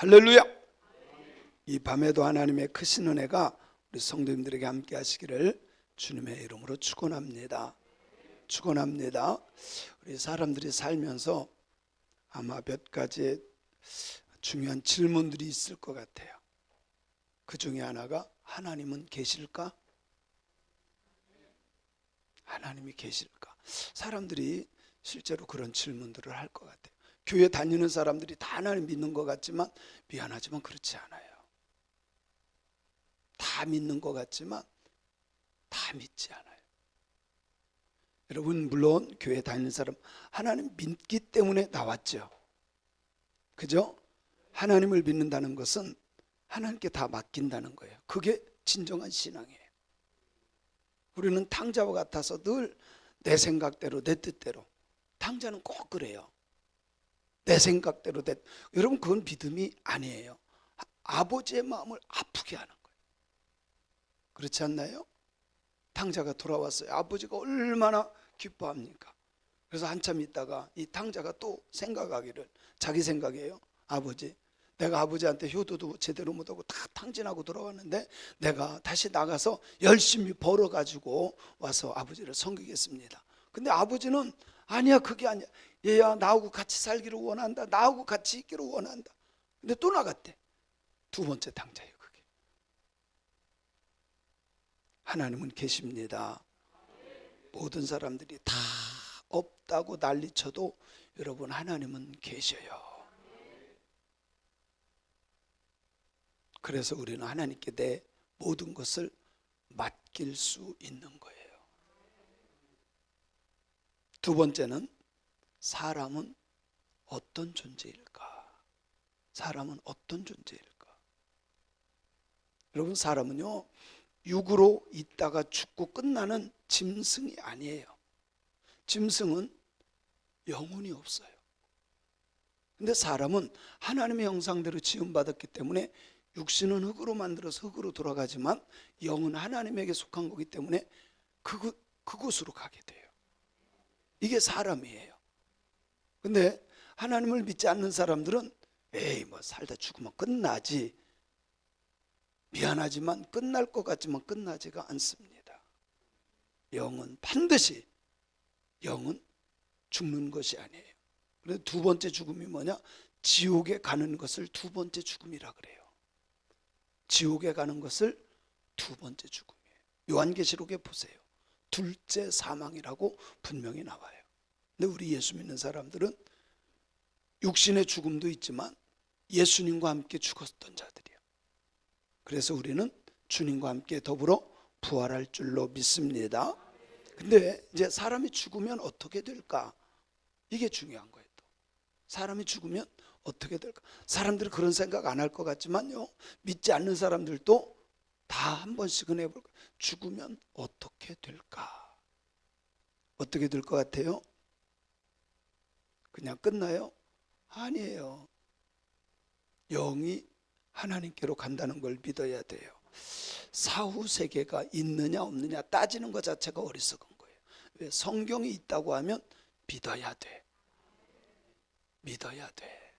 할렐루야. 이 밤에도 하나님의 크신 은혜가 우리 성도님들에게 함께 하시기를 주님의 이름으로 축원합니다. 축원합니다. 우리 사람들이 살면서 아마 몇 가지의 중요한 질문들이 있을 것 같아요. 그 중에 하나가 하나님은 계실까? 하나님이 계실까? 사람들이 실제로 그런 질문들을 할 것 같아요. 교회 다니는 사람들이 다 하나님 믿는 것 같지만 미안하지만 그렇지 않아요. 다 믿는 것 같지만 다 믿지 않아요. 여러분, 물론 교회 다니는 사람 하나님 믿기 때문에 나왔죠. 그죠? 하나님을 믿는다는 것은 하나님께 다 맡긴다는 거예요. 그게 진정한 신앙이에요. 우리는 탕자와 같아서 늘 내 생각대로 내 뜻대로. 탕자는 꼭 그래요. 내 생각대로 여러분, 그건 믿음이 아니에요. 아버지의 마음을 아프게 하는 거예요. 그렇지 않나요? 탕자가 돌아왔어요. 아버지가 얼마나 기뻐합니까? 그래서 한참 있다가 이 탕자가 또 생각하기를, 자기 생각이에요. 아버지, 내가 아버지한테 효도도 제대로 못하고 다 탕진하고 돌아왔는데 내가 다시 나가서 열심히 벌어가지고 와서 아버지를 섬기겠습니다. 근데 아버지는 아니야, 그게 아니야. 얘야, 나하고 같이 살기를 원한다. 나하고 같이 있기를 원한다. 근데 또 나갔대. 두 번째 탕자예요, 그게. 하나님은 계십니다. 모든 사람들이 다 없다고 난리쳐도 여러분, 하나님은 계셔요. 그래서 우리는 하나님께 내 모든 것을 맡길 수 있는 거예요. 두 번째는 사람은 어떤 존재일까? 사람은 어떤 존재일까? 여러분, 사람은요, 육으로 있다가 죽고 끝나는 짐승이 아니에요. 짐승은 영혼이 없어요. 근데 사람은 하나님의 형상대로 지음받았기 때문에 육신은 흙으로 만들어서 흙으로 돌아가지만 영은 하나님에게 속한 거기 때문에 그곳으로 가게 돼요. 이게 사람이에요. 근데 하나님을 믿지 않는 사람들은 에이, 뭐 살다 죽으면 끝나지. 미안하지만 끝날 것 같지만 끝나지가 않습니다. 영은 반드시, 영은 죽는 것이 아니에요. 그래서 두 번째 죽음이 뭐냐? 지옥에 가는 것을 두 번째 죽음이라 그래요. 지옥에 가는 것을 두 번째 죽음이에요. 요한계시록에 보세요. 둘째 사망이라고 분명히 나와요. 근데 우리 예수 믿는 사람들은 육신의 죽음도 있지만 예수님과 함께 죽었던 자들이에요. 그래서 우리는 주님과 함께 더불어 부활할 줄로 믿습니다. 근데 이제 사람이 죽으면 어떻게 될까? 이게 중요한 거예요. 또 사람이 죽으면 어떻게 될까? 사람들이 그런 생각 안 할 것 같지만요, 믿지 않는 사람들도 다 한 번씩은 해볼 거예요. 죽으면 어떻게 될까? 어떻게 될 것 같아요? 그냥 끝나요? 아니에요. 영이 하나님께로 간다는 걸 믿어야 돼요. 사후 세계가 있느냐 없느냐 따지는 것 자체가 어리석은 거예요. 왜? 성경이 있다고 하면 믿어야 돼. 믿어야 돼.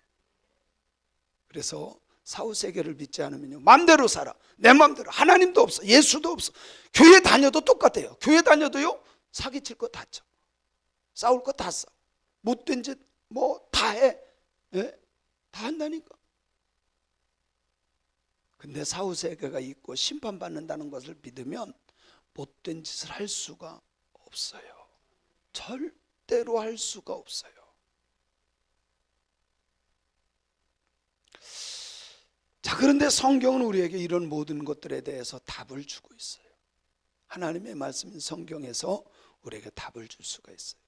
그래서 사후 세계를 믿지 않으면요, 마음대로 살아. 내 마음대로. 하나님도 없어. 예수도 없어. 교회 다녀도 똑같아요. 교회 다녀도요, 사기칠 거 다 쳐. 싸울 거 다 싸워. 못된 짓 뭐 다 해. 예? 다 한다니까. 근데 사후 세계가 있고 심판받는다는 것을 믿으면 못된 짓을 할 수가 없어요. 절대로 할 수가 없어요. 자, 그런데 성경은 우리에게 이런 모든 것들에 대해서 답을 주고 있어요. 하나님의 말씀인 성경에서 우리에게 답을 줄 수가 있어요.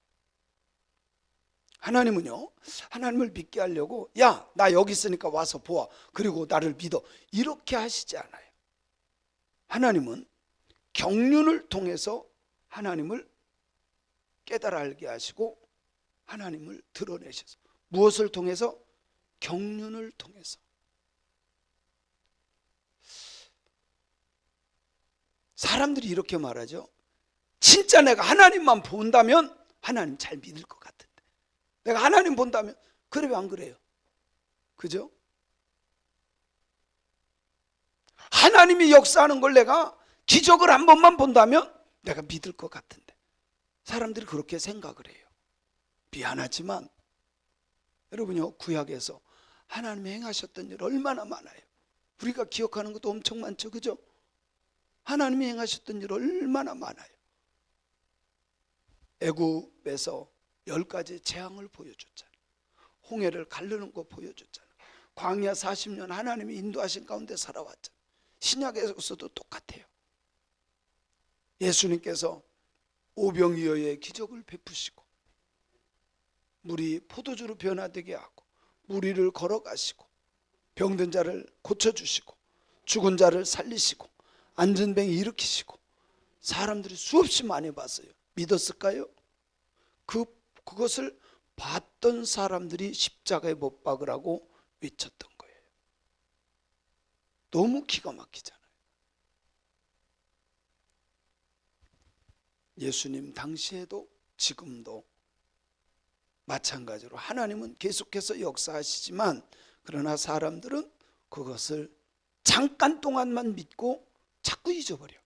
하나님은요, 하나님을 믿게 하려고 야, 나 여기 있으니까 와서 보아, 그리고 나를 믿어, 이렇게 하시지 않아요. 하나님은 경륜을 통해서 하나님을 깨달아 알게 하시고 하나님을 드러내셔서, 무엇을 통해서? 경륜을 통해서. 사람들이 이렇게 말하죠. 진짜 내가 하나님만 본다면 하나님 잘 믿을 것 같은데, 내가 하나님 본다면, 그래 왜 안 그래요? 그죠? 하나님이 역사하는 걸 내가 기적을 한 번만 본다면 내가 믿을 것 같은데 사람들이 그렇게 생각을 해요. 미안하지만 여러분요, 구약에서 하나님이 행하셨던 일 얼마나 많아요. 우리가 기억하는 것도 엄청 많죠, 그죠? 하나님이 행하셨던 일 얼마나 많아요. 애굽에서 10가지 재앙을 보여줬잖아요. 홍해를 가르는 거 보여줬잖아요. 광야 40년 하나님이 인도하신 가운데 살아왔잖아요. 신약에서도 똑같아요. 예수님께서 오병이어의 기적을 베푸시고 물이 포도주로 변화되게 하고 무리를 걸어가시고 병든 자를 고쳐주시고 죽은 자를 살리시고 안전뱅이 일으키시고 사람들이 수없이 많이 봤어요. 믿었을까요? 그것을 봤던 사람들이 십자가에 못 박으라고 외쳤던 거예요. 너무 기가 막히잖아요. 예수님 당시에도 지금도 마찬가지로 하나님은 계속해서 역사하시지만 그러나 사람들은 그것을 잠깐 동안만 믿고 자꾸 잊어버려.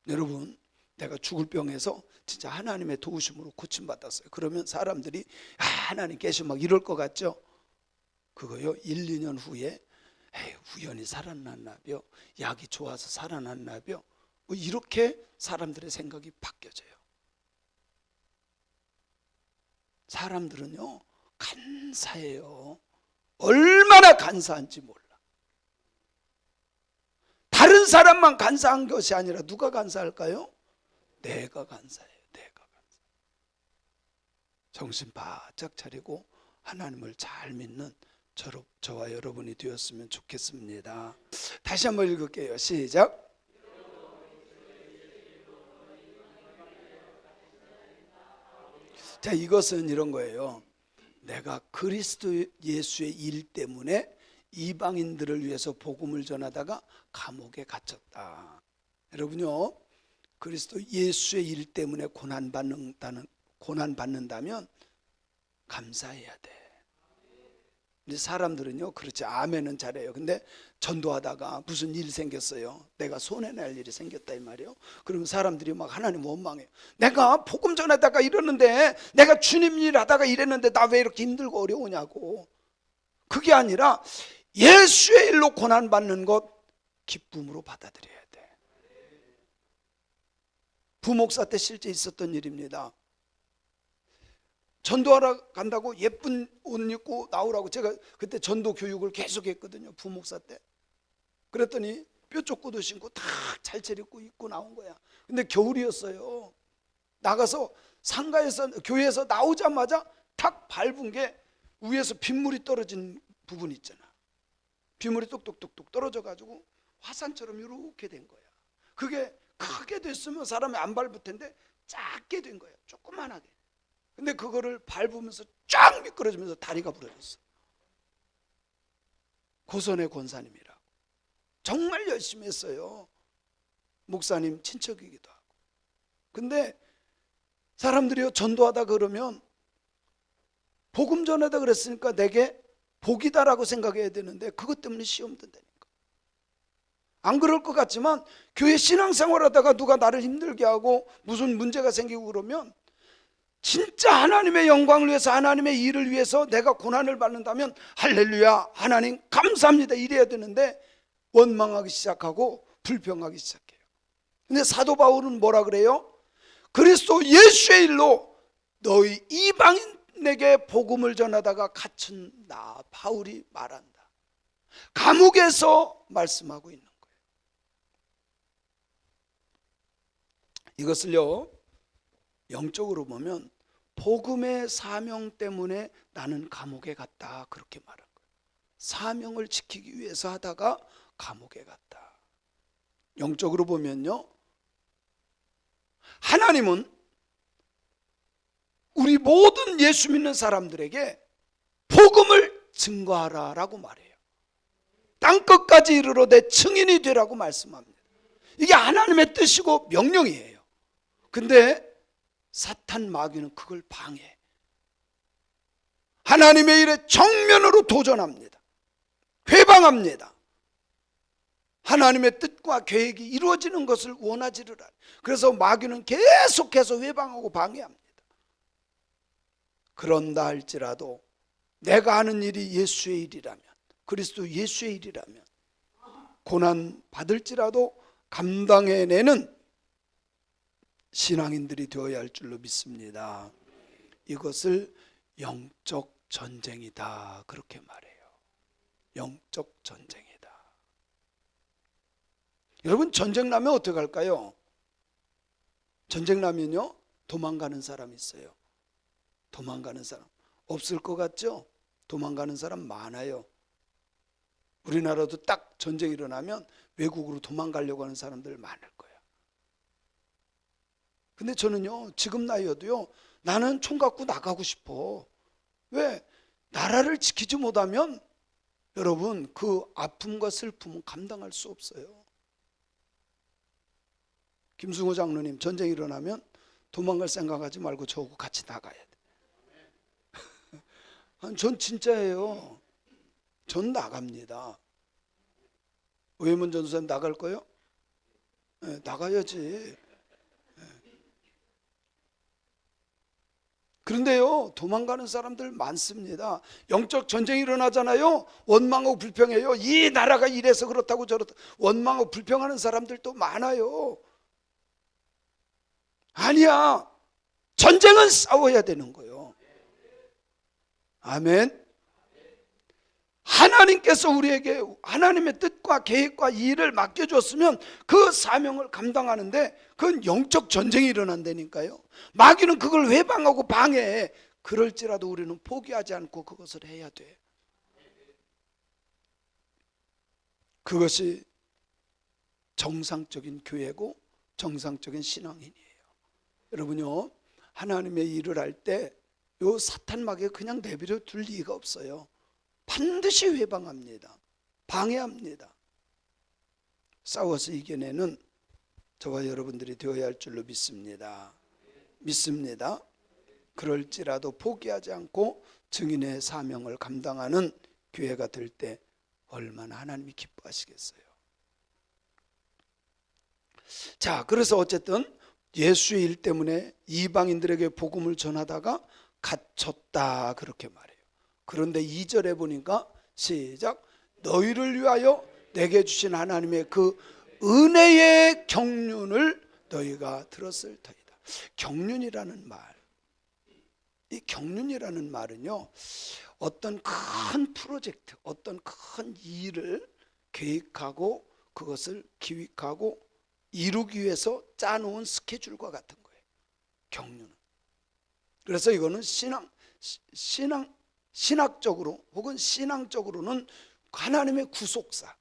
여러분, 내가 죽을 병에서 진짜 하나님의 도우심으로 고침받았어요. 그러면 사람들이 하나님 계셔 막 이럴 것 같죠? 그거요 1, 2년 후에 우연히 살아났나벼, 약이 좋아서 살아났나벼, 뭐 이렇게 사람들의 생각이 바뀌어져요. 사람들은요 간사해요. 얼마나 간사한지 몰라. 다른 사람만 간사한 것이 아니라 누가 간사할까요? 내가 간사해요. 내가 간사. 정신 바짝 차리고 하나님을 잘 믿는 저와 여러분이 되었으면 좋겠습니다. 다시 한번 읽을게요. 시작. 자, 이것은 이런 거예요. 내가 그리스도 예수의 일 때문에 이방인들을 위해서 복음을 전하다가 감옥에 갇혔다. 여러분요, 그리스도 예수의 일 때문에 고난받는다면 감사해야 돼. 근데 사람들은요, 그렇지, 아멘은 잘해요. 근데 전도하다가 무슨 일이 생겼어요. 내가 손해낼 일이 생겼다 이 말이에요. 그러면 사람들이 막 하나님 원망해요. 내가 복음 전하다가 이러는데, 내가 주님 일 하다가 이랬는데 나 왜 이렇게 힘들고 어려우냐고. 그게 아니라 예수의 일로 고난받는 것 기쁨으로 받아들여야 돼. 부목사 때 실제 있었던 일입니다. 전도하러 간다고 예쁜 옷 입고 나오라고 제가 그때 전도 교육을 계속 했거든요. 부목사 때. 그랬더니 뾰족구도 신고 다 잘 차려입고 입고 나온 거야. 근데 겨울이었어요. 나가서 상가에서 교회에서 나오자마자 탁 밟은 게 위에서 빗물이 떨어진 부분 있잖아. 빗물이 똑똑똑똑 떨어져 가지고 화산처럼 이렇게 된 거야. 그게 크게 됐으면 사람이 안 밟을 텐데 작게 된 거야. 조그만하게. 근데 그거를 밟으면서 쫙 미끄러지면서 다리가 부러졌어. 고선의 권사님이라고. 정말 열심히 했어요. 목사님 친척이기도 하고. 근데 사람들이요, 전도하다 그러면 복음 전하다 그랬으니까 내게 복이다라고 생각해야 되는데 그것 때문에 시험 든다니까. 안 그럴 것 같지만 교회 신앙생활하다가 누가 나를 힘들게 하고 무슨 문제가 생기고 그러면 진짜 하나님의 영광을 위해서, 하나님의 일을 위해서 내가 고난을 받는다면 할렐루야, 하나님 감사합니다 이래야 되는데 원망하기 시작하고 불평하기 시작해요. 근데 사도 바울은 뭐라 그래요? 그리스도 예수의 일로 너희 이방인에게 복음을 전하다가 갇힌 나 바울이 말한다. 감옥에서 말씀하고 있는 거예요. 이것을요 영적으로 보면 복음의 사명 때문에 나는 감옥에 갔다, 그렇게 말한 거예요. 사명을 지키기 위해서 하다가 감옥에 갔다. 영적으로 보면요, 하나님은 우리 모든 예수 믿는 사람들에게 복음을 증거하라라고 말해요. 땅끝까지 이르러 내 증인이 되라고 말씀합니다. 이게 하나님의 뜻이고 명령이에요. 근데 사탄 마귀는 그걸 방해. 하나님의 일에 정면으로 도전합니다. 회방합니다. 하나님의 뜻과 계획이 이루어지는 것을 원하지를 않아요. 그래서 마귀는 계속해서 회방하고 방해합니다. 그런다 할지라도 내가 하는 일이 예수의 일이라면, 그리스도 예수의 일이라면 고난 받을지라도 감당해내는 신앙인들이 되어야 할 줄로 믿습니다. 이것을 영적 전쟁이다, 그렇게 말해요. 영적 전쟁이다. 여러분, 전쟁 나면 어떻게 할까요? 전쟁 나면요, 도망가는 사람이 있어요. 도망가는 사람 없을 것 같죠? 도망가는 사람 많아요. 우리나라도 딱 전쟁이 일어나면 외국으로 도망가려고 하는 사람들 많을 거예요. 근데 저는요, 지금 나이여도요, 나는 총 갖고 나가고 싶어. 왜? 나라를 지키지 못하면 여러분, 그 아픔과 슬픔은 감당할 수 없어요. 김승호 장로님, 전쟁이 일어나면 도망갈 생각하지 말고 저하고 같이 나가야 돼. 전 진짜예요. 전 나갑니다. 오해문 전도사님 나갈 거요? 네, 나가야지. 네. 그런데요, 도망가는 사람들 많습니다. 영적 전쟁이 일어나잖아요. 원망하고 불평해요. 이 나라가 이래서 그렇다고 저렇다 원망하고 불평하는 사람들도 많아요. 아니야, 전쟁은 싸워야 되는 거예요. 아멘. 하나님께서 우리에게 하나님의 뜻과 계획과 일을 맡겨줬으면 그 사명을 감당하는데 그건 영적 전쟁이 일어난다니까요. 마귀는 그걸 회방하고 방해해. 그럴지라도 우리는 포기하지 않고 그것을 해야 돼. 그것이 정상적인 교회고 정상적인 신앙인이에요. 여러분요, 하나님의 일을 할 때 요 사탄 마귀가 그냥 내버려 둘 리가 없어요. 반드시 회방합니다. 방해합니다. 싸워서 이겨내는 저와 여러분들이 되어야 할 줄로 믿습니다. 믿습니다. 그럴지라도 포기하지 않고 증인의 사명을 감당하는 교회가 될 때 얼마나 하나님이 기뻐하시겠어요. 자, 그래서 어쨌든 예수의 일 때문에 이방인들에게 복음을 전하다가 갇혔다, 그렇게 말해요. 그런데 2절에 보니까 시작, 너희를 위하여 내게 주신 하나님의 그 은혜의 경륜을 너희가 들었을 터이다. 경륜이라는 말, 이 경륜이라는 말은요, 어떤 큰 프로젝트, 어떤 큰 일을 계획하고 그것을 기획하고 이루기 위해서 짜놓은 스케줄과 같은 거예요, 경륜은. 그래서 이거는 신학적으로 혹은 신앙적으로는 하나님의 구속사,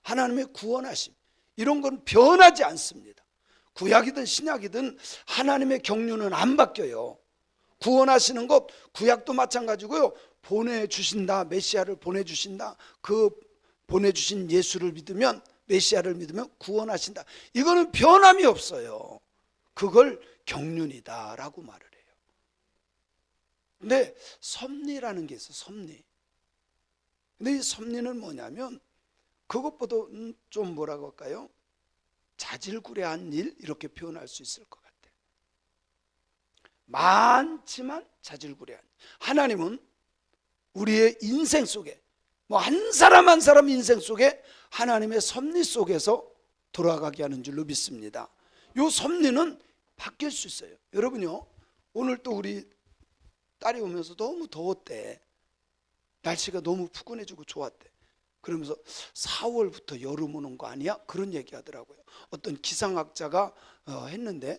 하나님의 구원하심, 이런 건 변하지 않습니다. 구약이든 신약이든 하나님의 경륜은 안 바뀌어요. 구원하시는 것, 구약도 마찬가지고요. 보내주신다, 메시아를 보내주신다, 그 보내주신 예수를 믿으면, 메시아를 믿으면 구원하신다. 이거는 변함이 없어요. 그걸 경륜이다라고 말을 해요. 근데 섭리라는 게 있어요. 섭리. 근데 이 섭리는 뭐냐면 그것보다 좀 뭐라고 할까요? 자질구레한 일, 이렇게 표현할 수 있을 것 같아요. 많지만 자질구레한. 하나님은 우리의 인생 속에, 뭐 한 사람 한 사람 인생 속에 하나님의 섭리 속에서 돌아가게 하는 줄로 믿습니다. 이 섭리는 바뀔 수 있어요. 여러분요, 오늘 또 우리 딸이 오면서 너무 더웠대. 날씨가 너무 푸근해지고 좋았대. 그러면서 4월부터 여름 오는 거 아니야? 그런 얘기 하더라고요. 어떤 기상학자가 했는데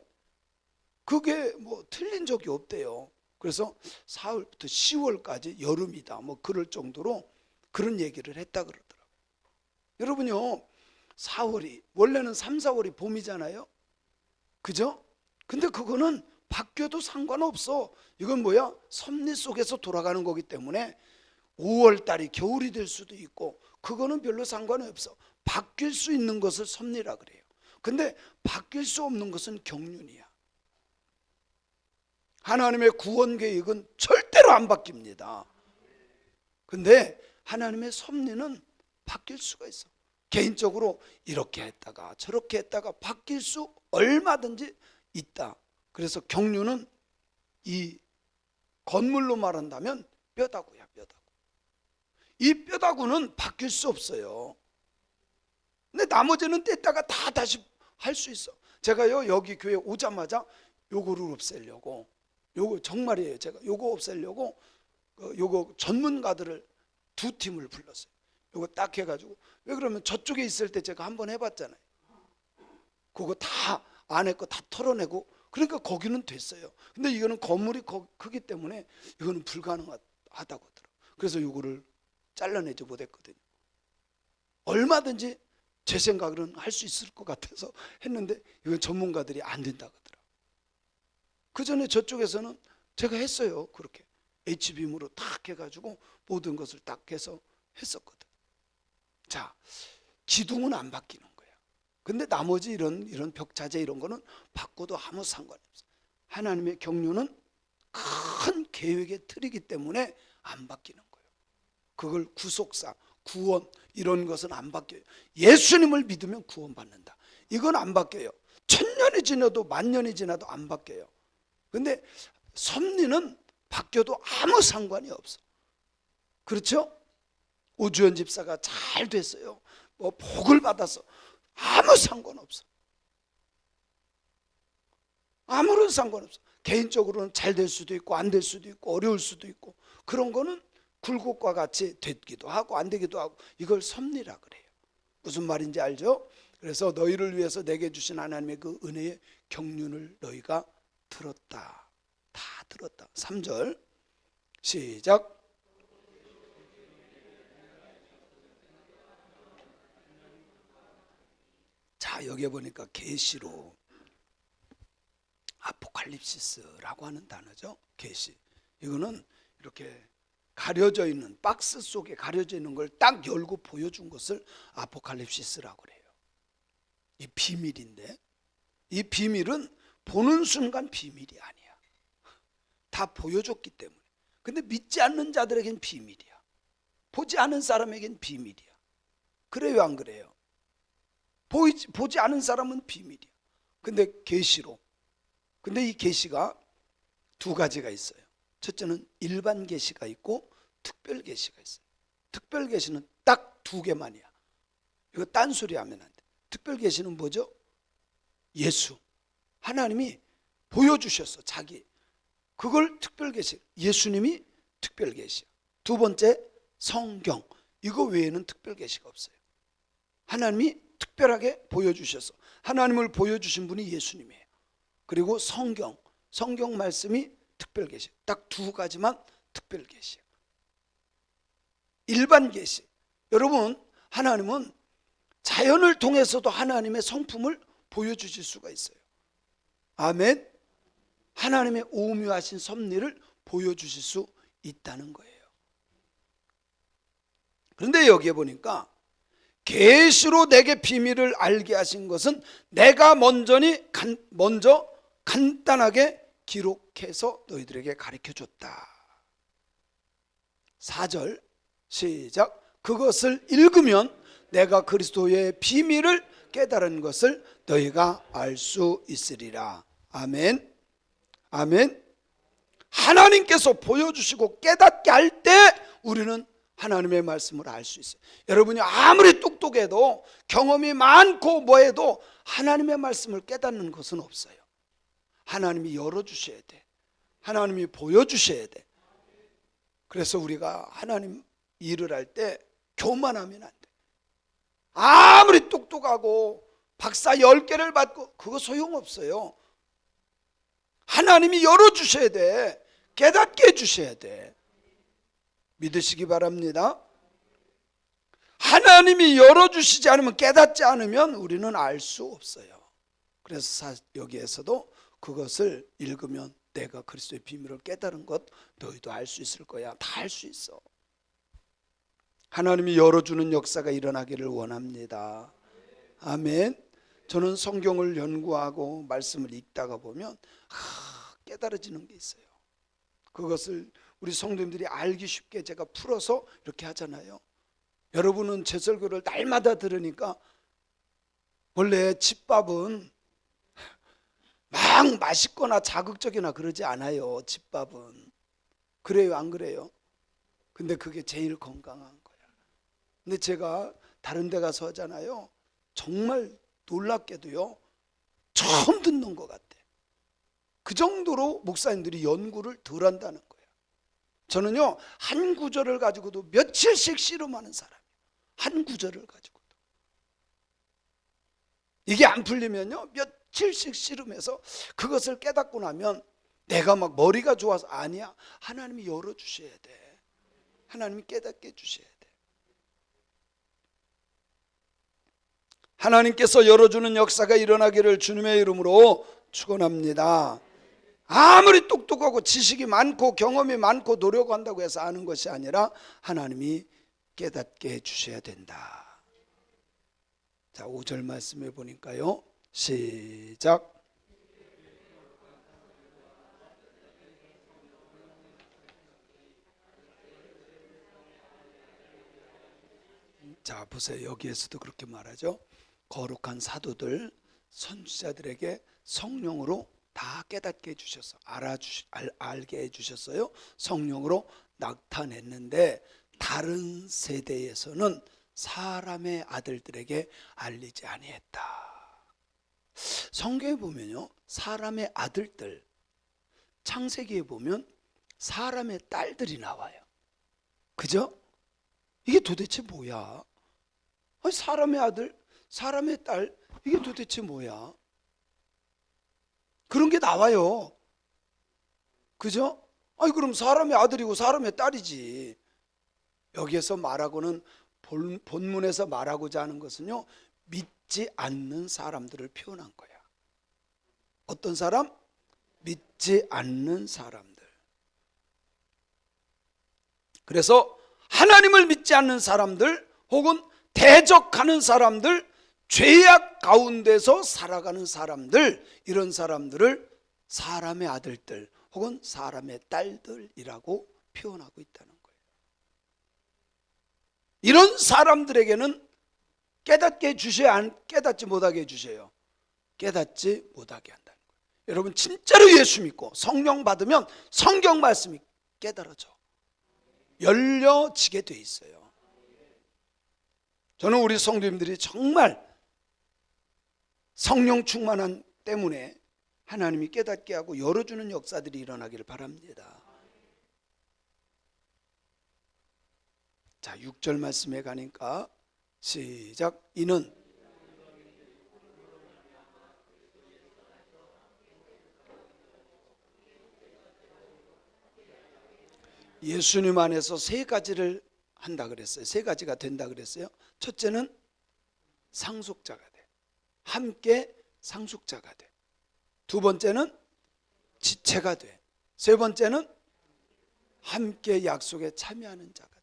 그게 뭐 틀린 적이 없대요. 그래서 4월부터 10월까지 여름이다, 뭐 그럴 정도로 그런 얘기를 했다 그러더라고요. 여러분요, 4월이 원래는 3, 4월이 봄이잖아요. 그죠? 근데 그거는 바뀌어도 상관없어. 이건 뭐야? 섭리 속에서 돌아가는 거기 때문에 5월 달이 겨울이 될 수도 있고 그거는 별로 상관이 없어. 바뀔 수 있는 것을 섭리라 그래요. 근데 바뀔 수 없는 것은 경륜이야. 하나님의 구원 계획은 절대로 안 바뀝니다. 근데 하나님의 섭리는 바뀔 수가 있어. 개인적으로 이렇게 했다가 저렇게 했다가 바뀔 수 얼마든지 있다. 그래서 경륜은 이 건물로 말한다면 뼈다구야, 뼈다구. 이 뼈다구는 바뀔 수 없어요. 근데 나머지는 뗐다가 다 다시 할 수 있어. 제가요 여기 교회 오자마자 요거를 없애려고, 요거 정말이에요. 제가 요거 없애려고 요거 전문가들을 두 팀을 불렀어요. 요거 딱 해가지고, 왜 그러면 저쪽에 있을 때 제가 한번 해봤잖아요. 그거 다 안에 거 다 털어내고, 그러니까 거기는 됐어요. 근데 이거는 건물이 크기 때문에 이거는 불가능하다고 하더라고요. 그래서 요거를 잘라내지 못했거든요. 얼마든지 제 생각으로는 할 수 있을 것 같아서 했는데 이건 전문가들이 안 된다고 하더라고요. 그 전에 저쪽에서는 제가 했어요. 그렇게 H빔으로 탁 해가지고 모든 것을 딱 해서 했었거든. 자, 기둥은 안 바뀌는 거야. 근데 나머지 이런 벽자재 이런 거는 바꿔도 아무 상관이 없어. 하나님의 경륜은 큰 계획의 틀이기 때문에 안 바뀌는 거예요. 그걸 구속사, 구원 이런 것은 안 바뀌어요. 예수님을 믿으면 구원받는다. 이건 안 바뀌어요. 1000년이 지나도 10,000년이 지나도 안 바뀌어요. 근데 섭리는 바뀌어도 아무 상관이 없어. 그렇죠? 오주연 집사가 잘 됐어요. 뭐 복을 받았어. 아무 상관없어. 아무런 상관없어. 개인적으로는 잘 될 수도 있고 안 될 수도 있고 어려울 수도 있고, 그런 거는 굴곡과 같이 되기도 하고 안 되기도 하고, 이걸 섭리라 그래요. 무슨 말인지 알죠? 그래서 너희를 위해서 내게 주신 하나님의 그 은혜의 경륜을 너희가 들었다. 다 들었다. 3절 시작. 자, 여기에 보니까 계시로, 아포칼립시스라고 하는 단어죠. 계시. 이거는 이렇게 가려져 있는, 박스 속에 가려져 있는 걸 딱 열고 보여준 것을 아포칼립시스라고 그래요. 이 비밀인데, 이 비밀은 보는 순간 비밀이 아니야. 다 보여줬기 때문에. 근데 믿지 않는 자들에겐 비밀이야. 보지 않은 사람에겐 비밀이야. 그래요, 안 그래요? 보지 않은 사람은 비밀이야. 근데 계시로. 근데 이 계시가 두 가지가 있어요. 첫째는 일반 계시가 있고 특별 계시가 있어요. 특별 계시는 딱 두 개만이야. 이거 딴소리 하면 안 돼. 특별 계시는 뭐죠? 예수. 하나님이 보여주셨어, 자기. 그걸 특별 계시. 예수님이 특별 계시야. 두 번째, 성경. 이거 외에는 특별 계시가 없어요. 하나님이 특별하게 보여주셨어. 하나님을 보여주신 분이 예수님이에요. 그리고 성경 말씀이 특별 계시. 딱 두 가지만 특별 계시. 일반 계시. 여러분, 하나님은 자연을 통해서도 하나님의 성품을 보여주실 수가 있어요. 아멘. 하나님의 오묘하신 섭리를 보여주실 수 있다는 거예요. 그런데 여기에 보니까 계시로 내게 비밀을 알게 하신 것은 내가 먼저 간단하게 기록해서 너희들에게 가르쳐줬다. 4절 시작. 그것을 읽으면 내가 그리스도의 비밀을 깨달은 것을 너희가 알 수 있으리라. 아멘. 아멘. 하나님께서 보여주시고 깨닫게 할 때 우리는 하나님의 말씀을 알 수 있어요. 여러분이 아무리 똑똑해도 경험이 많고 뭐해도 하나님의 말씀을 깨닫는 것은 없어요. 하나님이 열어주셔야 돼. 하나님이 보여주셔야 돼. 그래서 우리가 하나님 일을 할 때 교만하면 안 돼. 아무리 똑똑하고 박사 10개를 받고 그거 소용없어요. 하나님이 열어주셔야 돼. 깨닫게 해주셔야 돼. 믿으시기 바랍니다. 하나님이 열어주시지 않으면, 깨닫지 않으면 우리는 알 수 없어요. 그래서 여기에서도 그것을 읽으면 내가 그리스도의 비밀을 깨달은 것 너희도 알 수 있을 거야. 다 알 수 있어. 하나님이 열어주는 역사가 일어나기를 원합니다. 아멘. 저는 성경을 연구하고 말씀을 읽다가 보면 깨달아지는 게 있어요. 그것을 우리 성도님들이 알기 쉽게 제가 풀어서 이렇게 하잖아요. 여러분은 제 설교를 날마다 들으니까 원래 집밥은 막 맛있거나 자극적이나 그러지 않아요. 집밥은. 그래요, 안 그래요? 근데 그게 제일 건강한 거야. 근데 제가 다른 데 가서 하잖아요. 정말 놀랍게도요, 처음 듣는 것 같아. 그 정도로 목사님들이 연구를 덜 한다는 거예요. 저는요, 한 구절을 가지고도 며칠씩 씨름하는 사람이에요. 한 구절을 가지고도. 이게 안 풀리면요, 며칠씩 씨름해서 그것을 깨닫고 나면 내가 막 머리가 좋아서 아니야. 하나님이 열어주셔야 돼. 하나님이 깨닫게 해주셔야 돼. 하나님께서 열어주는 역사가 일어나기를 주님의 이름으로 축원합니다. 아무리 똑똑하고 지식이 많고 경험이 많고 노력한다고 해서 아는 것이 아니라 하나님이 깨닫게 해주셔야 된다. 자, 5절 말씀해 보니까요, 시작. 자, 보세요. 여기에서도 그렇게 말하죠. 거룩한 사도들, 선지자들에게 성령으로 다 깨닫게 해주셔서 알게 해주셨어요. 성령으로 나타냈는데 다른 세대에서는 사람의 아들들에게 알리지 아니했다. 성경에 보면요, 사람의 아들들, 창세기에 보면 사람의 딸들이 나와요. 그죠? 이게 도대체 뭐야? 아니, 사람의 아들, 사람의 딸, 이게 도대체 뭐야? 그런 게 나와요. 그죠? 아니, 그럼 사람의 아들이고 사람의 딸이지. 여기에서 말하고는 본문에서 말하고자 하는 것은요, 믿지 않는 사람들을 표현한 거야. 어떤 사람? 믿지 않는 사람들. 그래서 하나님을 믿지 않는 사람들 혹은 대적하는 사람들, 죄악 가운데서 살아가는 사람들, 이런 사람들을 사람의 아들들 혹은 사람의 딸들이라고 표현하고 있다는 거예요. 이런 사람들에게는 깨닫게 해주셔야, 깨닫지 못하게 해주셔요. 깨닫지 못하게 한다는 거예요. 여러분, 진짜로 예수 믿고 성령 받으면 성경 말씀이 깨달아져, 열려지게 돼 있어요. 저는 우리 성도님들이 정말 성령 충만한 때문에 하나님이 깨닫게 하고 열어주는 역사들이 일어나기를 바랍니다. 자, 6절 말씀에 가니까 시작. 이는 예수님 안에서 세 가지를 한다 그랬어요. 세 가지가 된다 그랬어요. 첫째는 상속자가 돼. 함께 상속자가 돼. 두 번째는 지체가 돼. 세 번째는 함께 약속에 참여하는 자가 돼.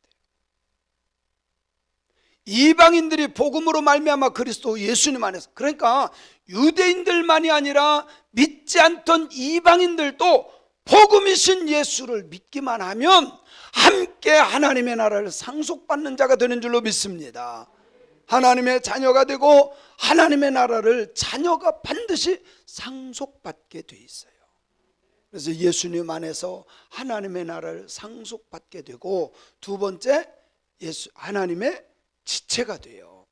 이방인들이 복음으로 말미암아 그리스도 예수님 안에서, 그러니까 유대인들만이 아니라 믿지 않던 이방인들도 복음이신 예수를 믿기만 하면 함께 하나님의 나라를 상속받는 자가 되는 줄로 믿습니다. 하나님의 자녀가 되고 하나님의 나라를 자녀가 반드시 상속받게 돼 있어요. 그래서 예수님 안에서 하나님의 나라를 상속받게 되고, 두 번째, 하나님의 지체가 돼요.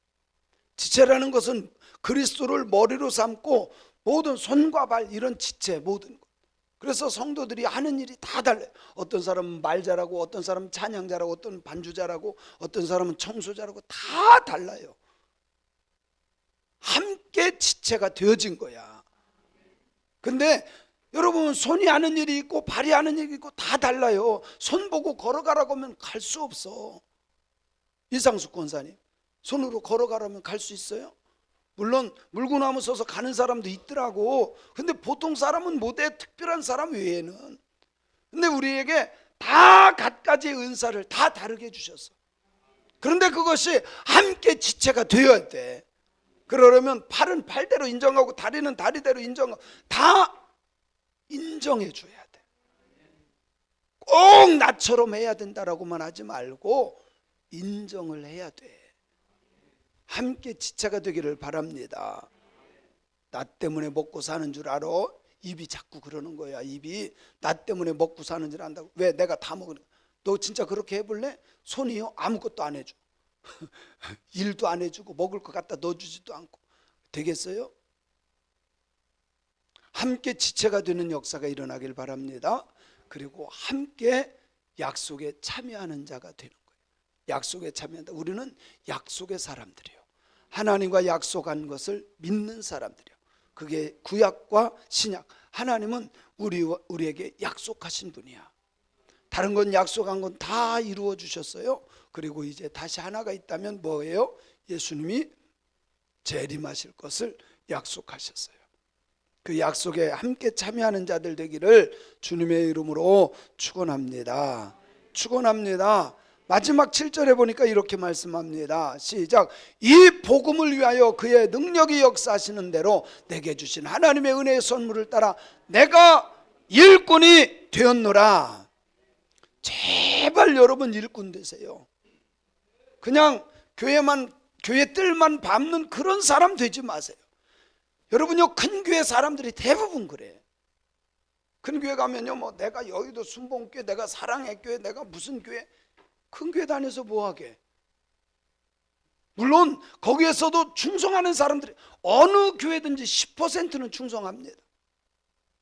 지체라는 것은 그리스도를 머리로 삼고 모든 손과 발, 이런 지체, 모든 것. 그래서 성도들이 하는 일이 다 달라요. 어떤 사람은 말 잘하고, 어떤 사람은 찬양 잘하고, 어떤 반주 잘하고, 어떤 사람은 청소 잘하고, 다 달라요. 함께 지체가 되어진 거야. 근데 여러분, 손이 하는 일이 있고 발이 하는 일이 있고 다 달라요. 손 보고 걸어가라고 하면 갈 수 없어. 이상숙 권사님, 손으로 걸어가라면 갈 수 있어요? 물론 물구나무 서서 가는 사람도 있더라고. 근데 보통 사람은 못해, 특별한 사람 외에는. 근데 우리에게 다 갖가지의 은사를 다 다르게 해주셨어. 그런데 그것이 함께 지체가 되어야 돼. 그러려면 팔은 팔대로 인정하고 다리는 다리대로 인정하고 다 인정해 줘야 돼. 꼭 나처럼 해야 된다라고만 하지 말고 인정을 해야 돼. 함께 지체가 되기를 바랍니다. 나 때문에 먹고 사는 줄 알아? 입이 자꾸 그러는 거야. 입이 나 때문에 먹고 사는 줄 안다고. 왜? 내가 다 먹으니까. 너 진짜 그렇게 해볼래? 손이요? 아무것도 안 해줘. 일도 안 해주고 먹을 것 갖다 넣어주지도 않고. 되겠어요? 함께 지체가 되는 역사가 일어나길 바랍니다. 그리고 함께 약속에 참여하는 자가 되는 거예요. 약속에 참여한다. 우리는 약속의 사람들이에요. 하나님과 약속한 것을 믿는 사람들이에요. 그게 구약과 신약. 하나님은 우리에게 약속하신 분이야. 다른 건 약속한 건 다 이루어 주셨어요. 그리고 이제 다시 하나가 있다면 뭐예요? 예수님이 재림하실 것을 약속하셨어요. 그 약속에 함께 참여하는 자들 되기를 주님의 이름으로 축원합니다. 축원합니다. 마지막 7절에 보니까 이렇게 말씀합니다. 시작. 이 복음을 위하여 그의 능력이 역사하시는 대로 내게 주신 하나님의 은혜의 선물을 따라 내가 일꾼이 되었노라. 제발 여러분 일꾼 되세요. 그냥 교회 뜰만 밟는 그런 사람 되지 마세요. 여러분요, 큰 교회 사람들이 대부분 그래. 큰 교회 가면요, 뭐 내가 여의도 순복음교회, 내가 사랑의 교회, 내가 무슨 교회. 큰 교회 다녀서 뭐하게. 물론 거기에서도 충성하는 사람들이 어느 교회든지 10%는 충성합니다.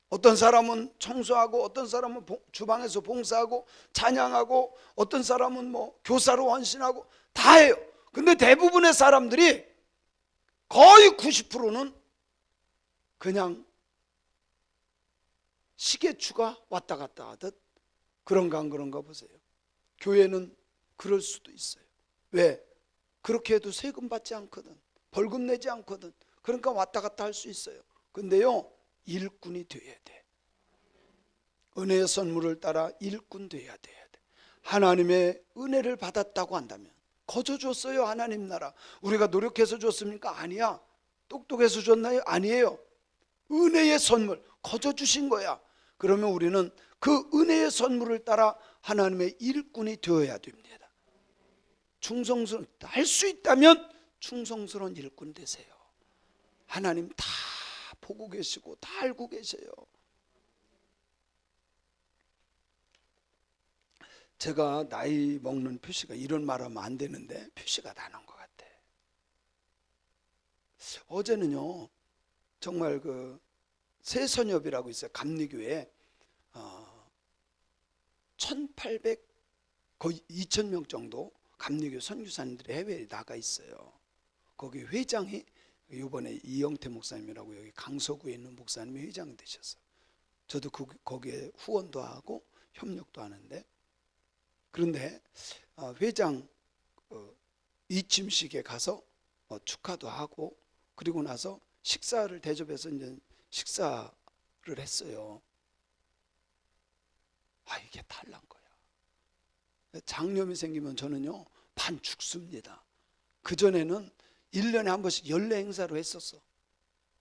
어떤 사람은 청소하고, 어떤 사람은 주방에서 봉사하고 찬양하고, 어떤 사람은 뭐 교사로 헌신하고 다 해요. 근데 대부분의 사람들이 거의 90%는 그냥 시계추가 왔다 갔다 하듯 그런가 안 그런가 보세요. 교회는 그럴 수도 있어요. 왜? 그렇게 해도 세금 받지 않거든. 벌금 내지 않거든. 그러니까 왔다 갔다 할 수 있어요. 근데요, 일꾼이 돼야 돼. 은혜의 선물을 따라 일꾼 돼야 돼. 하나님의 은혜를 받았다고 한다면, 거저 줬어요. 하나님 나라. 우리가 노력해서 줬습니까? 아니야. 똑똑해서 줬나요? 아니에요. 은혜의 선물 거저 주신 거야. 그러면 우리는 그 은혜의 선물을 따라 하나님의 일꾼이 되어야 됩니다. 충성스러운, 할 수 있다면 충성스러운 일꾼 되세요. 하나님 다 보고 계시고 다 알고 계셔요. 제가 나이 먹는 표시가, 이런 말하면 안 되는데 표시가 나는 것 같아. 어제는요, 정말 그 새선협이라고 있어요. 감리교회 1800 거의 2000명 정도 감리교 선교사님들이 해외에 나가 있어요. 거기 회장이 이번에 이영태 목사님이라고 여기 강서구에 있는 목사님이 회장 되셨어요. 저도 거기에 후원도 하고 협력도 하는데, 그런데 회장 이침식에 가서 축하도 하고, 그리고 나서 식사를 대접해서 이제 식사를 했어요. 이게 탈난 거야. 장염이 생기면 저는요, 반 죽습니다. 그전에는 1년에 한 번씩 연례 행사로 했었어.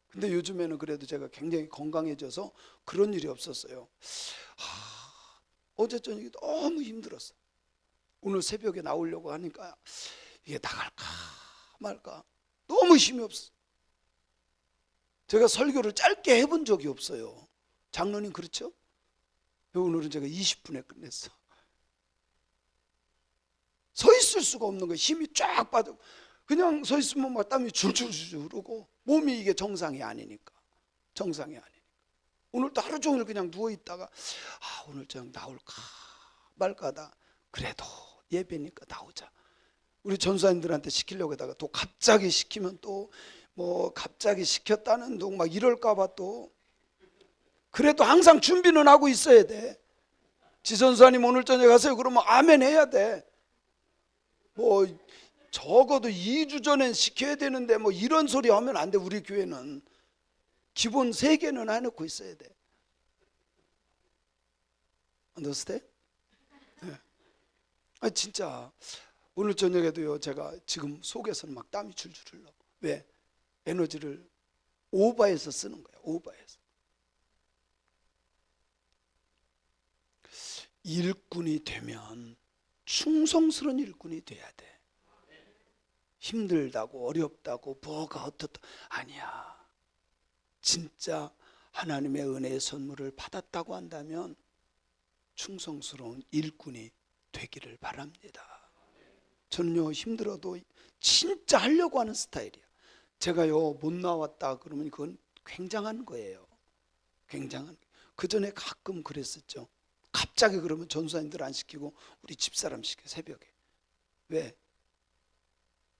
근데 요즘에는 그래도 제가 굉장히 건강해져서 그런 일이 없었어요. 어제 저녁에 너무 힘들었어. 오늘 새벽에 나오려고 하니까 이게 나갈까 말까 너무 힘이 없어. 제가 설교를 짧게 해본 적이 없어요. 장로님 그렇죠? 오늘은 제가 20분에 끝냈어. 서 있을 수가 없는 거예요. 힘이 쫙 빠져. 그냥 서 있으면 막 땀이 줄줄줄 흐르고, 몸이 이게 정상이 아니니까. 오늘도 하루 종일 그냥 누워 있다가 오늘 저녁 나올까 말까 하다 그래도 예배니까 나오자. 우리 전사님들한테 시키려고 하다가 또 갑자기 시키면 또 뭐 갑자기 시켰다는 둥 막 이럴까 봐 또, 그래도 항상 준비는 하고 있어야 돼. 지선사님 오늘 저녁 가세요. 그러면 아멘 해야 돼. 뭐 적어도 2주 전엔 시켜야 되는데 뭐 이런 소리 하면 안 돼. 우리 교회는 기본 3개는 해놓고 있어야 돼. understand? 네. 진짜 오늘 저녁에도요, 제가 지금 속에서는 막 땀이 줄줄 흘러. 왜? 에너지를 오버해서 쓰는 거야. 오버해서. 일꾼이 되면 충성스러운 일꾼이 돼야 돼. 힘들다고 어렵다고 뭐가 어떻다 아니야. 진짜 하나님의 은혜의 선물을 받았다고 한다면 충성스러운 일꾼이 되기를 바랍니다. 저는요 힘들어도 진짜 하려고 하는 스타일이야. 제가요 못 나왔다 그러면 그건 굉장한 거예요. 굉장한. 그 전에 가끔 그랬었죠. 갑자기 그러면 전수사님들 안 시키고 우리 집사람 시켜 새벽에. 왜?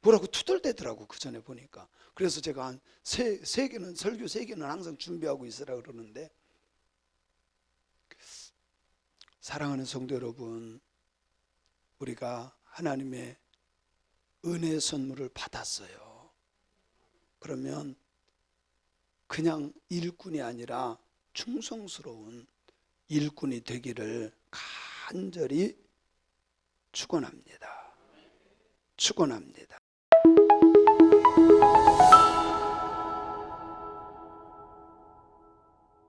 뭐라고 투덜대더라고 그 전에 보니까. 그래서 제가 한 세 개는 설교 3개는 항상 준비하고 있으라 그러는데, 사랑하는 성도 여러분, 우리가 하나님의 은혜의 선물을 받았어요. 그러면 그냥 일꾼이 아니라 충성스러운 일꾼이 되기를 간절히 축원합니다. 축원합니다.